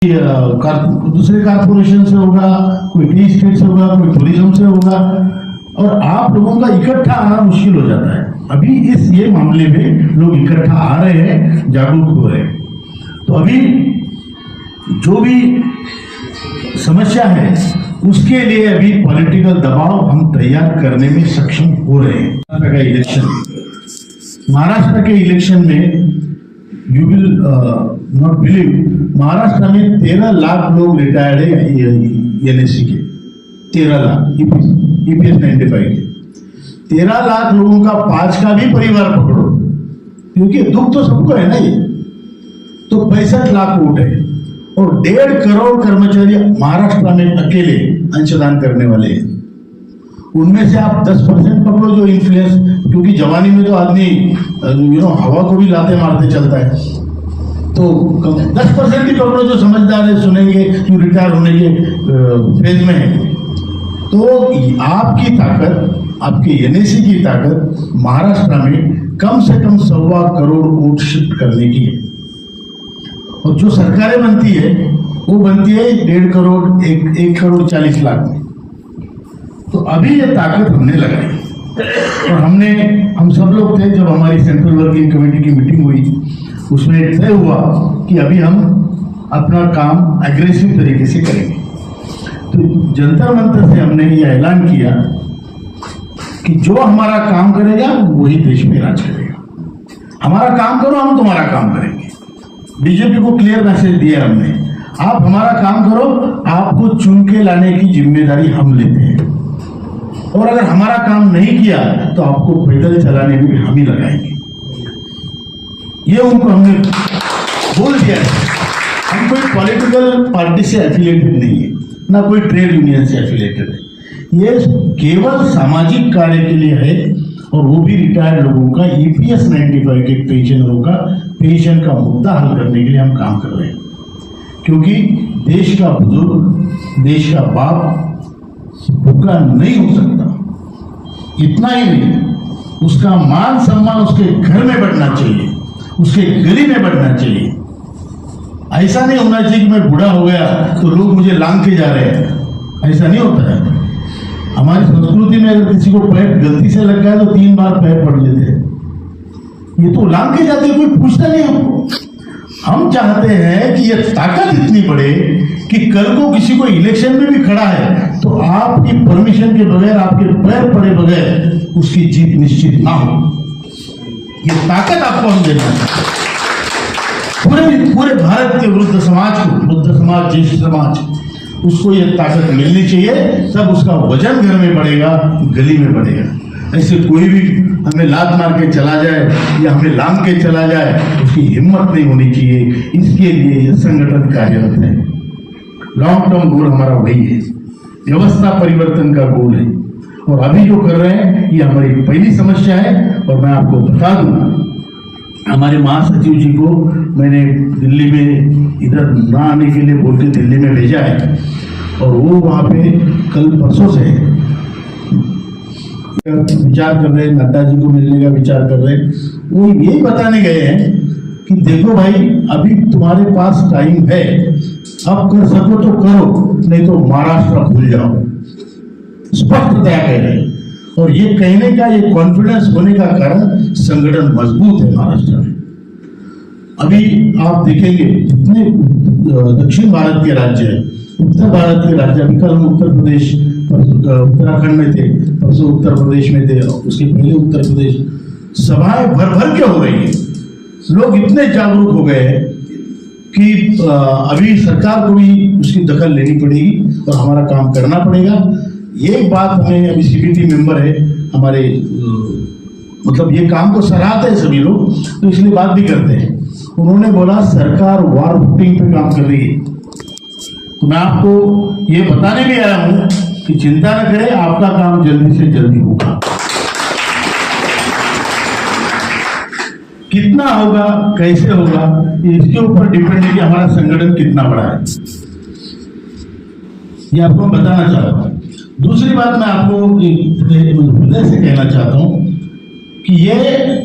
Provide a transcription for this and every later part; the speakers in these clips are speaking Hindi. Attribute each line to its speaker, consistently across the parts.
Speaker 1: दूसरे कारपोरेशन से होगा, कोई टी स्टेट से होगा, कोई टूरिज्म से होगा, और आप लोगों का इकट्ठा आना मुश्किल हो जाता है। अभी ये मामले में लोग इकट्ठा आ रहे हैं, जागरूक हो रहे हैं। तो अभी जो भी समस्या है उसके लिए अभी पॉलिटिकल दबाव हम तैयार करने में सक्षम हो रहे हैं। महाराष्ट्र के इलेक्शन में you will not believe, Maharashtra में 13 लाख लोग रिटायर्ड है एनएससी के, 13 लाख ईपीएस 95 के। 13 लाख लोगों का 5 का भी परिवार पकड़ो, क्योंकि दुख तो सबको है ना। ये तो 65 लाख वोट है और 1.5 करोड़ कर्मचारी महाराष्ट्र में अकेले अंशदान करने वाले हैं। उनमें से आप 10% पकड़ो जो इन्फ्लुएंस, क्योंकि जवानी में तो आदमी हवा को भी लाते मारते चलता है, तो 10% ही पकड़ो जो समझदार है, सुनेंगे, जो रिटायर होने के फेज में है। तो आपकी ताकत, आपके एनएसी की ताकत महाराष्ट्र में कम से कम 1.25 करोड़ वोट शिफ्ट करने की है। और जो सरकारें बनती है वो बनती है 1.5 करोड़ 1 करोड़ 40 लाख में। तो अभी ये ताकत हमने लगाई और हम सब लोग थे जब हमारी सेंट्रल वर्किंग कमेटी की मीटिंग हुई, उसमें तय हुआ कि अभी हम अपना काम एग्रेसिव तरीके से करेंगे। तो जंतर मंतर से हमने ये ऐलान किया कि जो हमारा काम करेगा वही देश में राज करेगा। हमारा काम करो, हम तुम्हारा काम करेंगे। बीजेपी को क्लियर मैसेज दिया हमने, आप हमारा काम करो, आपको चुन के लाने की जिम्मेदारी हम लेते हैं, और अगर हमारा काम नहीं किया तो आपको पैदल चलाने में भी हम ही लगाएंगे। ये उनको हमने बोल दिया है। हम कोई पॉलिटिकल पार्टी से एफिलिएटेड नहीं है, ना कोई ट्रेड यूनियन से एफिलिएटेड है। ये केवल सामाजिक कार्य के लिए है, और वो भी रिटायर्ड लोगों का ईपीएस 95 के पेंशनरों का पेंशन का मुद्दा हल करने के लिए हम काम कर रहे हैं। क्योंकि देश का बुजुर्ग, देश का बाप भूखा नहीं हो सकता। इतना ही नहीं, उसका मान सम्मान उसके घर में बढ़ना चाहिए, उसके गली में बढ़ना चाहिए। ऐसा नहीं होना चाहिए कि मैं बूढ़ा हो गया तो लोग मुझे लांग के जा रहे हैं, ऐसा नहीं होता है। हमारी संस्कृति में अगर किसी को पैर गलती से लग गया तो 3 बार पैर पड़ लेते हैं। ये तो लांग के जाते, कोई पूछता नहीं हमको। हम चाहते हैं कि ये ताकत इतनी बढ़े कि कल को किसी को इलेक्शन में भी खड़ा है तो आपकी परमिशन के बगैर, आपके पैर पड़े बगैर उसकी जीत निश्चित ना हो। ये ताकत आपको हम देना है। पूरे भारत के वृद्ध समाज को, वृद्ध समाज, ज्येष्ठ समाज, उसको ये ताकत मिलनी चाहिए, तब उसका वजन घर में बढ़ेगा, गली में बढ़ेगा। ऐसे कोई भी हमें लात मार के चला जाए या हमें लांग के चला जाए, उसकी हिम्मत नहीं होनी चाहिए। इसके लिए ये संगठन कार्यरत है। लॉन्ग टर्म गोल हमारा वही है, व्यवस्था परिवर्तन का गोल है। और अभी जो कर रहे हैं ये हमारी पहली समस्या है। और मैं आपको बता दूं, हमारे महासचिव जी को मैंने दिल्ली में इधर ना आने के लिए बोल के दिल्ली में भेजा है, और वो वहाँ पे कल परसों से विचार कर रहे हैं, नड्डा जी को मिलने का विचार कर रहे हैं। वो यही बताने गए हैं कि देखो भाई, अभी तुम्हारे पास टाइम है, अब कर सको तो करो, नहीं तो महाराष्ट्र भूल जाओ। स्पष्टतया कह रहे हैं। और ये कहने का, ये कॉन्फिडेंस होने का कारण संगठन मजबूत है महाराष्ट्र में। अभी आप देखेंगे जितने दक्षिण भारत के राज्य हैं, उत्तर भारत के राज्य, अभी कल हम उत्तर प्रदेश, उत्तराखंड में थे, परसों उत्तर प्रदेश में थे, उसके पहले उत्तर प्रदेश, सभाएं भर भर के हो रही है। लोग इतने जागरूक हो गए हैं कि अभी सरकार को भी उसकी दखल लेनी पड़ेगी और हमारा काम करना पड़ेगा। ये बात हमें, अभी सीबीटी मेंबर है हमारे, मतलब ये काम को सराहते हैं सभी लोग, तो इसलिए बात भी करते हैं। उन्होंने बोला सरकार वार फुटिंग पे काम कर रही है। तो मैं आपको ये बताने भी आया हूं कि चिंता न करें, आपका काम जल्दी से जल्दी होगा। कितना होगा, कैसे होगा, इसके ऊपर डिपेंड है कि हमारा संगठन कितना बड़ा है। ये आपको बताना चाहता हूं। दूसरी बात मैं आपको हृदय से कहना चाहता हूं कि ये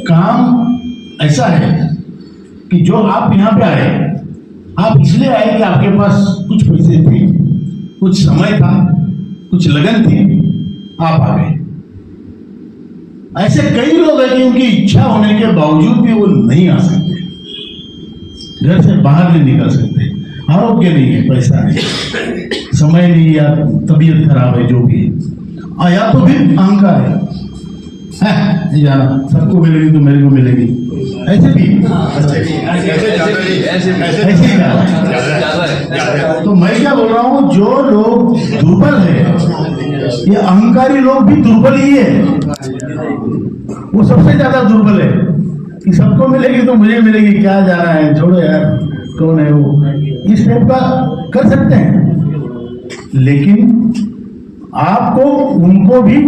Speaker 1: काम ऐसा है कि जो आप यहाँ पे आए आप इसलिए आए कि आपके पास कुछ पैसे थे, कुछ समय था, कुछ लगन थी, आप आ गए। ऐसे कई लोग हैं कि उनकी इच्छा होने के बावजूद भी वो नहीं आ सकते, घर से बाहर नहीं निकल सकते। आरोग्य नहीं है, पैसा नहीं, समय नहीं, या तबीयत खराब है, जो भी है, या तो फिर अहंकार है, जाना सबको मिलेगी तो मेरे को मिलेगी, ऐसे भी ऐसे ही ज्यादा। तो मैं क्या बोल रहा हूँ, जो लोग दुर्बल है, ये अहंकारी लोग भी दुर्बल ही है, वो सबसे ज्यादा दुर्बल है कि सबको मिलेगी तो मुझे मिलेगी, क्या जा रहा है, छोड़ो यार, कौन है वो, इस टाइप का कर सकते हैं। लेकिन आपको उनको भी